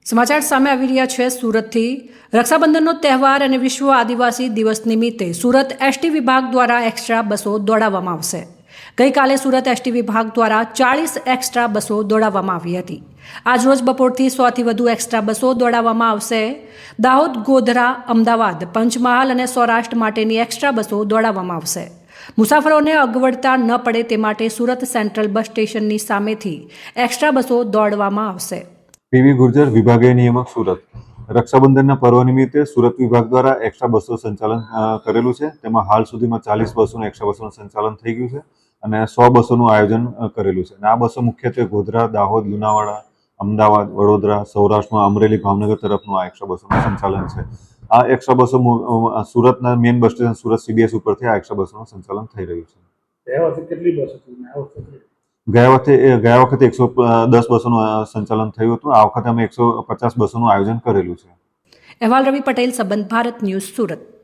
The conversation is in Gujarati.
સમાચાર સામે આવી રહ્યા છે સુરતથી। રક્ષાબંધનનો તહેવાર અને વિશ્વ આદિવાસી દિવસ નિમિત્તે સુરત એસટી વિભાગ દ્વારા એક્સ્ટ્રા બસો દોડાવવામાં આવશે। ગઈકાલે સુરત એસટી વિભાગ દ્વારા 40 એક્સ્ટ્રા બસો દોડાવવામાં આવી હતી। આજરોજ બપોરથી 100થી વધુ એક્સ્ટ્રા બસો દોડાવવામાં આવશે। દાહોદ, ગોધરા, અમદાવાદ, પંચમહાલ અને સૌરાષ્ટ્ર માટેની એક્સ્ટ્રા બસો દોડાવવામાં આવશે। મુસાફરોને અગવડતા ન પડે તે માટે સુરત સેન્ટ્રલ બસ સ્ટેશનની સામેથી એક્સ્ટ્રા બસો દોડવામાં આવશે। પીવી ગુર્જર વિભાગીય નિયામક સુરત। રક્ષાબંધનના પર્વ નિમિત્તે સુરત વિભાગ દ્વારા એક્સ્ટ્રા બસો સંચાલન કરેલું છે। તેમાં હાલ સુધીમાં 40 બસોનું એક્સ્ટ્રા બસોનું સંચાલન થઈ ગયું છે અને 100 બસોનું આયોજન કરેલું છે। અને આ બસો મુખ્યત્વે ગોધરા, દાહોદ, લુણાવાડા, અમદાવાદ, વડોદરા, સૌરાષ્ટ્રમાં અમરેલી, ભાવનગર તરફનું આ એક્સ્ટ્રા બસોનું સંચાલન છે। આ એક્સ્ટ્રા બસો સુરતના main bus station Surat CBS ઉપરથી આ એક્સ્ટ્રા બસોનું સંચાલન થઈ રહ્યું છે। ગયા વખતે 110 બસોનું સંચાલન થયું હતું। આ વખતે અમે 150 બસોનું આયોજન કરેલું છે। અહેવાલ રવિ પટેલ, સંબંધ ભારત ન્યૂઝ, સુરત।